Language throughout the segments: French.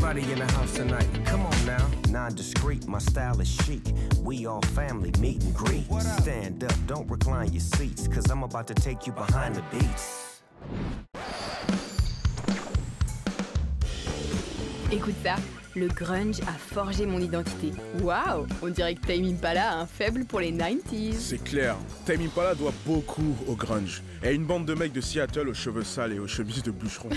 Everybody in the house tonight, come on now. Non-discreet, my style is chic. We all family, meet and greet. Stand up, don't recline your seats, cause I'm about to take you behind the beats. Écoute ça, le grunge a forgé mon identité. Waouh, on dirait que Tame Impala a un faible pour les 90s. C'est clair, Tame Impala doit beaucoup au grunge. Et à une bande de mecs de Seattle aux cheveux sales et aux chemises de bûcheron.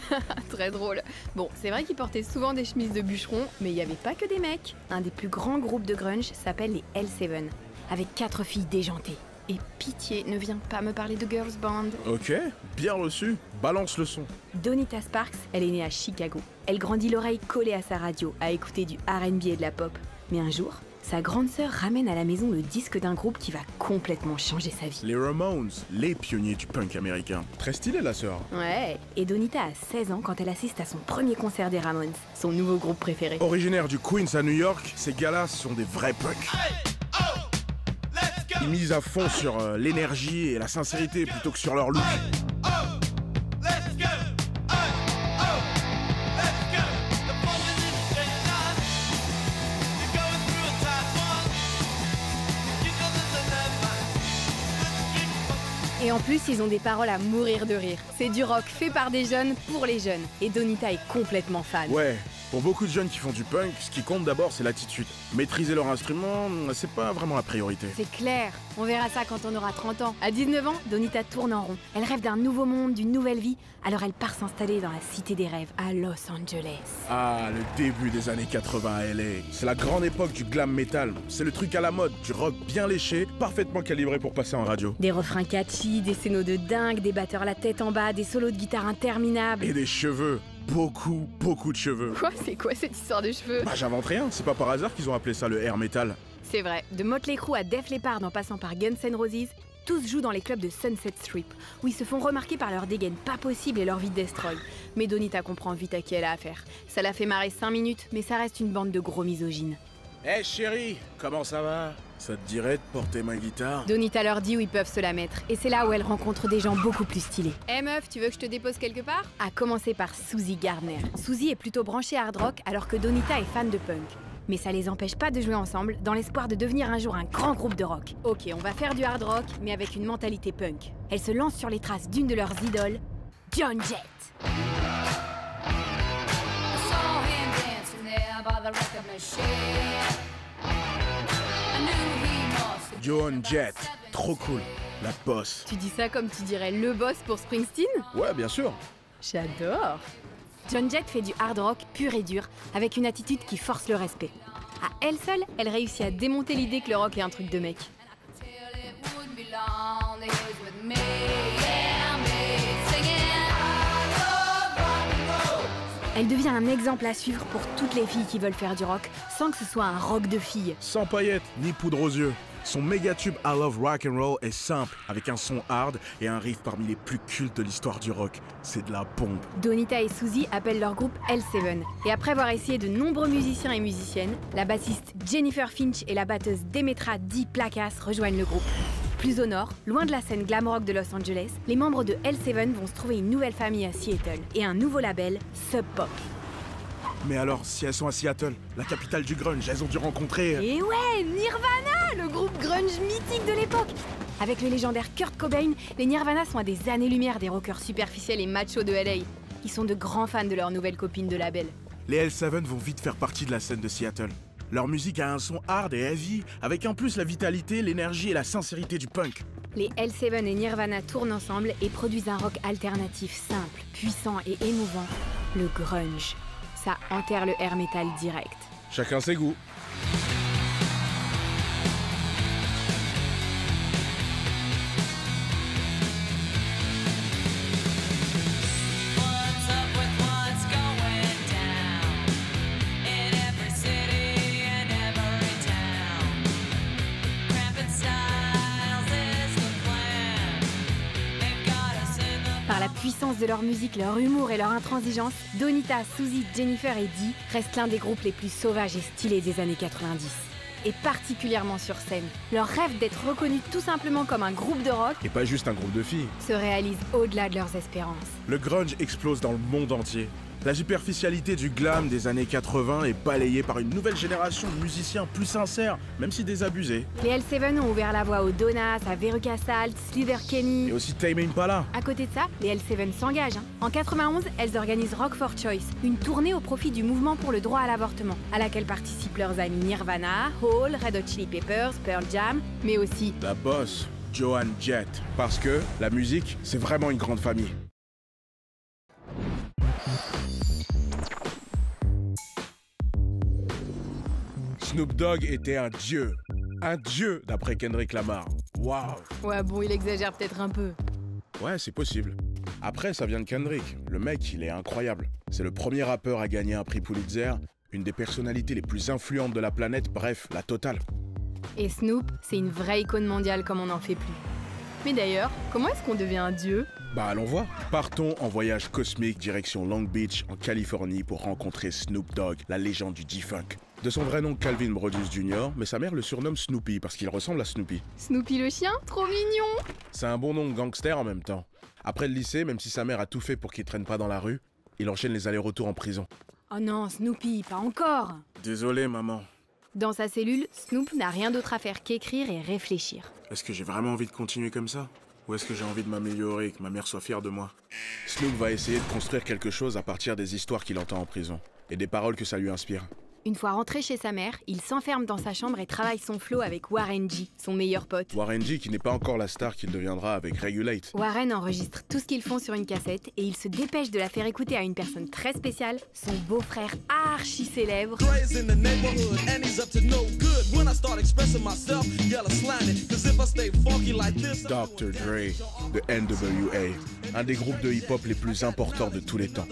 Très drôle. Bon, c'est vrai qu'ils portaient souvent des chemises de bûcheron, mais il n'y avait pas que des mecs. Un des plus grands groupes de grunge s'appelle les L7, avec 4 filles déjantées. Et pitié, ne viens pas me parler de girls band. Ok, bien reçu, balance le son. Donita Sparks, elle est née à Chicago. Elle grandit l'oreille collée à sa radio, à écouter du R&B et de la pop. Mais un jour, sa grande sœur ramène à la maison le disque d'un groupe qui va complètement changer sa vie. Les Ramones, les pionniers du punk américain. Très stylé la sœur. Ouais, et Donita a 16 ans quand elle assiste à son premier concert des Ramones, son nouveau groupe préféré. Originaire du Queens à New York, ces gars-là sont des vrais punks. Ils misent à fond sur l'énergie et la sincérité plutôt que sur leur look. Et en plus, ils ont des paroles à mourir de rire. C'est du rock fait par des jeunes pour les jeunes. Et Donita est complètement fan. Ouais, pour beaucoup de jeunes qui font du punk, ce qui compte d'abord c'est l'attitude. Maîtriser leur instrument, c'est pas vraiment la priorité. C'est clair, on verra ça quand on aura 30 ans. À 19 ans, Donita tourne en rond. Elle rêve d'un nouveau monde, d'une nouvelle vie. Alors elle part s'installer dans la cité des rêves, à Los Angeles. Ah, le début des années 80 à LA. C'est la grande époque du glam metal. C'est le truc à la mode, du rock bien léché, parfaitement calibré pour passer en radio. Des refrains catchy, des scénos de dingue, des batteurs la tête en bas, des solos de guitare interminables. Et des cheveux. Beaucoup de cheveux. Quoi? C'est quoi cette histoire de cheveux? Bah j'invente rien, c'est pas par hasard qu'ils ont appelé ça le air metal. C'est vrai, de Motley Crue à Def Leppard en passant par Guns N' Roses, tous jouent dans les clubs de Sunset Strip, où ils se font remarquer par leur dégaine pas possible et leur vie destroy. Mais Donita comprend vite à qui elle a affaire. Ça la fait marrer 5 minutes, mais ça reste une bande de gros misogynes. Hey chérie, comment ça va? Ça te dirait de porter ma guitare? Donita leur dit où ils peuvent se la mettre, et c'est là où elle rencontre des gens beaucoup plus stylés. Eh meuf, tu veux que je te dépose quelque part? À commencer par Suzy Gardner. Suzy est plutôt branchée hard rock, alors que Donita est fan de punk. Mais ça les empêche pas de jouer ensemble, dans l'espoir de devenir un jour un grand groupe de rock. Ok, on va faire du hard rock, mais avec une mentalité punk. Elles se lancent sur les traces d'une de leurs idoles, Joan Jett. Joan Jett, trop cool, la boss. Tu dis ça comme tu dirais le boss pour Springsteen? Ouais, bien sûr. J'adore. Joan Jett fait du hard rock pur et dur, avec une attitude qui force le respect. À elle seule, elle réussit à démonter l'idée que le rock est un truc de mec. Elle devient un exemple à suivre pour toutes les filles qui veulent faire du rock, sans que ce soit un rock de filles. Sans paillettes, ni poudre aux yeux. Son méga tube I Love Rock and Roll est simple, avec un son hard et un riff parmi les plus cultes de l'histoire du rock. C'est de la bombe. Donita et Suzy appellent leur groupe L7. Et après avoir essayé de nombreux musiciens et musiciennes, la bassiste Jennifer Finch et la batteuse Demetra Dee Placas rejoignent le groupe. Plus au nord, loin de la scène glam rock de Los Angeles, les membres de L7 vont se trouver une nouvelle famille à Seattle et un nouveau label, Sub Pop. Mais alors, si elles sont à Seattle, la capitale du grunge, elles ont dû rencontrer... Et ouais, Nirvana, le groupe grunge mythique de l'époque. Avec le légendaire Kurt Cobain, les Nirvana sont à des années-lumière des rockers superficiels et machos de LA. Ils sont de grands fans de leur nouvelle copine de label. Les L7 vont vite faire partie de la scène de Seattle. Leur musique a un son hard et heavy, avec en plus la vitalité, l'énergie et la sincérité du punk. Les L7 et Nirvana tournent ensemble et produisent un rock alternatif simple, puissant et émouvant, le grunge. Ça enterre le air metal direct. Chacun ses goûts. Par la puissance de leur musique, leur humour et leur intransigeance, Donita, Suzy, Jennifer et Dee restent l'un des groupes les plus sauvages et stylés des années 90. Et particulièrement sur scène. Leur rêve d'être reconnus tout simplement comme un groupe de rock Et pas juste un groupe de filles. se réalise au-delà de leurs espérances. Le grunge explose dans le monde entier. La superficialité du glam des années 80 est balayée par une nouvelle génération de musiciens plus sincères, même si désabusés. Les L7 ont ouvert la voie aux Donas, à Veruca Salt, Sleater-Kinney. Et aussi Tame Impala. À côté de ça, les L7 s'engagent. En 91, elles organisent Rock for Choice, une tournée au profit du mouvement pour le droit à l'avortement, à laquelle participent leurs amis Nirvana, Hole, Red Hot Chili Peppers, Pearl Jam, mais aussi La boss, Joan Jett. Parce que la musique, c'est vraiment une grande famille. Snoop Dogg était un dieu d'après Kendrick Lamar. Waouh. Ouais bon, il exagère peut-être un peu. Ouais, c'est possible. Après, ça vient de Kendrick. Le mec, il est incroyable. C'est le premier rappeur à gagner un prix Pulitzer, une des personnalités les plus influentes de la planète, bref, la totale. Et Snoop, c'est une vraie icône mondiale comme on n'en fait plus. Mais d'ailleurs, comment est-ce qu'on devient un dieu? Bah allons voir. Partons en voyage cosmique direction Long Beach, en Californie, pour rencontrer Snoop Dogg, la légende du G-Funk. De son vrai nom Calvin Brodus Jr., mais sa mère le surnomme Snoopy parce qu'il ressemble à Snoopy. Snoopy le chien? Trop mignon! C'est un bon nom de gangster en même temps. Après le lycée, même si sa mère a tout fait pour qu'il traîne pas dans la rue, il enchaîne les allers-retours en prison. Oh non, Snoopy, pas encore! Désolé maman. Dans sa cellule, Snoop n'a rien d'autre à faire qu'écrire et réfléchir. Est-ce que j'ai vraiment envie de continuer comme ça? Ou est-ce que j'ai envie de m'améliorer et que ma mère soit fière de moi? Snoop va essayer de construire quelque chose à partir des histoires qu'il entend en prison et des paroles que ça lui inspire. Une fois rentré chez sa mère, il s'enferme dans sa chambre et travaille son flow avec Warren G, son meilleur pote. Warren G qui n'est pas encore la star qu'il deviendra avec Regulate. Warren enregistre tout ce qu'ils font sur une cassette et il se dépêche de la faire écouter à une personne très spéciale, son beau-frère archi célèbre. Dr. Dre, de NWA, un des groupes de hip-hop les plus importants de tous les temps.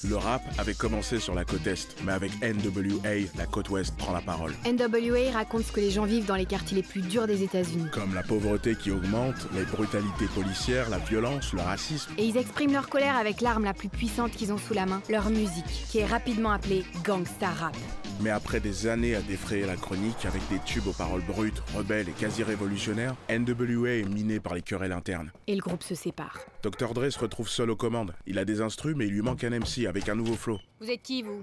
Le rap avait commencé sur la côte Est, mais avec NWA, la côte Ouest prend la parole. NWA raconte ce que les gens vivent dans les quartiers les plus durs des États-Unis. Comme la pauvreté qui augmente, les brutalités policières, la violence, le racisme. Et ils expriment leur colère avec l'arme la plus puissante qu'ils ont sous la main, leur musique, qui est rapidement appelée gangsta rap. Mais après des années à défrayer la chronique avec des tubes aux paroles brutes, rebelles et quasi révolutionnaires, NWA est miné par les querelles internes. Et le groupe se sépare. Dr. Dre se retrouve seul aux commandes. Il a des instrus, mais il lui manque un MC avec un nouveau flow. Vous êtes qui, vous?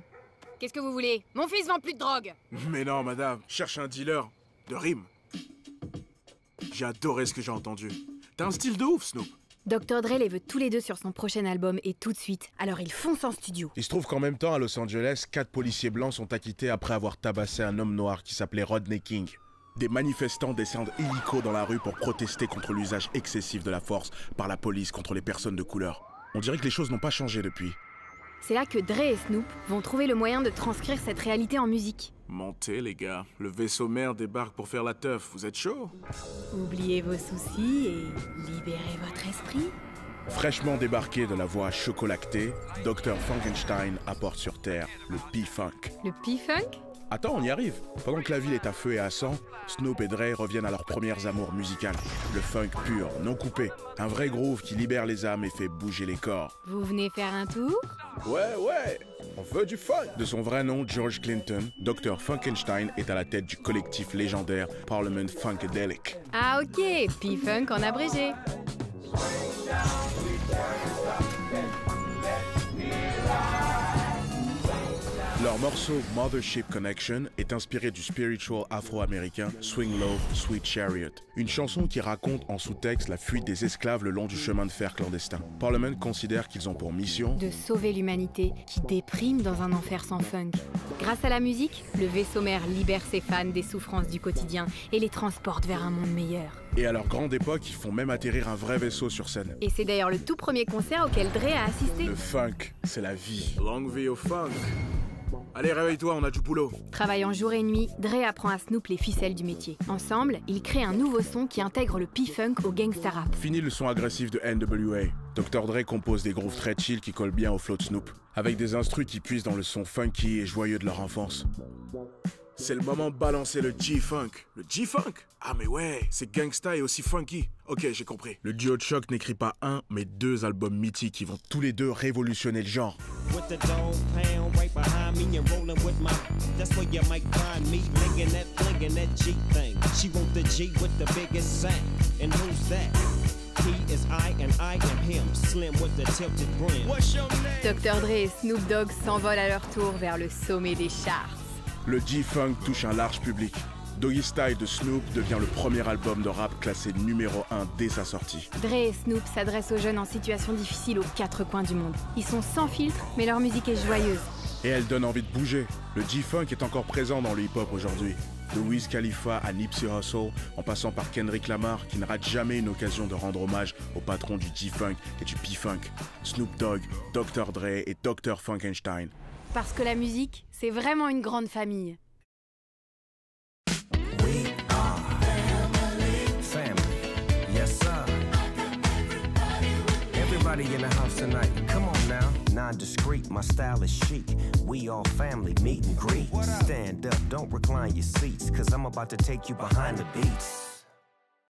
Qu'est-ce que vous voulez? Mon fils vend plus de drogue! Mais non, madame, cherche un dealer de rimes. J'ai adoré ce que j'ai entendu. T'as un style de ouf, Snoop. Dr. Dre les veut tous les deux sur son prochain album et tout de suite, alors ils foncent en studio. Il se trouve qu'en même temps, à Los Angeles, 4 policiers blancs sont acquittés après avoir tabassé un homme noir qui s'appelait Rodney King. Des manifestants descendent illico dans la rue pour protester contre l'usage excessif de la force par la police contre les personnes de couleur. On dirait que les choses n'ont pas changé depuis. C'est là que Dre et Snoop vont trouver le moyen de transcrire cette réalité en musique. Montez les gars, le vaisseau mère débarque pour faire la teuf, vous êtes chaud? Oubliez vos soucis et libérez votre esprit. Fraîchement débarqué de la voie chocolatée, Dr. Funkenstein apporte sur Terre le P-Funk. Le P-Funk? Attends, on y arrive. Pendant que la ville est à feu et à sang, Snoop et Dre reviennent à leurs premières amours musicales. Le funk pur, non coupé. Un vrai groove qui libère les âmes et fait bouger les corps. Vous venez faire un tour? Ouais, on veut du funk. De son vrai nom, George Clinton, Dr. Funkenstein est à la tête du collectif légendaire Parliament Funkadelic. Ah ok, P-Funk en abrégé. Leur morceau Mothership Connection est inspiré du spiritual afro-américain Swing Low, Sweet Chariot, une chanson qui raconte en sous-texte la fuite des esclaves le long du chemin de fer clandestin. Parliament considère qu'ils ont pour mission de sauver l'humanité qui déprime dans un enfer sans funk. Grâce à la musique, le vaisseau mère libère ses fans des souffrances du quotidien et les transporte vers un monde meilleur. Et à leur grande époque, ils font même atterrir un vrai vaisseau sur scène. Et c'est d'ailleurs le tout premier concert auquel Dre a assisté. Le funk, c'est la vie. Long vie au funk. Allez, réveille-toi, on a du boulot. Travaillant jour et nuit, Dre apprend à Snoop les ficelles du métier. Ensemble, ils créent un nouveau son qui intègre le P-Funk au gangsta rap. Fini le son agressif de NWA. Dr. Dre compose des grooves très chill qui collent bien au flow de Snoop, avec des instrus qui puisent dans le son funky et joyeux de leur enfance. C'est le moment de balancer le G-Funk. Le G-Funk? Ah mais ouais, c'est gangsta et aussi funky. Ok, j'ai compris. Le duo de choc n'écrit pas un, mais 2 albums mythiques qui vont tous les deux révolutionner le genre. and rolling with my. That's where you might find me, flinging that G thing. She want the G with the biggest sack. And who's that? He is I and I am him, slim with the tilted brim. What's your name? Dr. Dre et Snoop Dogg s'envolent à leur tour vers le sommet des charts. Le G-Funk touche un large public. Doggy Style de Snoop devient le premier album de rap classé numéro 1 dès sa sortie. Dre et Snoop s'adressent aux jeunes en situation difficile aux quatre coins du monde. Ils sont sans filtre, mais leur musique est joyeuse. Et elle donne envie de bouger. Le G-Funk est encore présent dans le hip-hop aujourd'hui. De Wiz Khalifa à Nipsey Hussle, en passant par Kendrick Lamar, qui ne rate jamais une occasion de rendre hommage au patron du G-Funk et du P-Funk, Snoop Dogg, Dr. Dre et Dr. Funkenstein. Parce que la musique, c'est vraiment une grande famille. We are family. Yes, sir. Everybody in the house tonight, come on now. Non-discreet, my style is chic. We all family, meet and greet. Stand up, don't recline your seats, cause I'm about to take you behind the beats.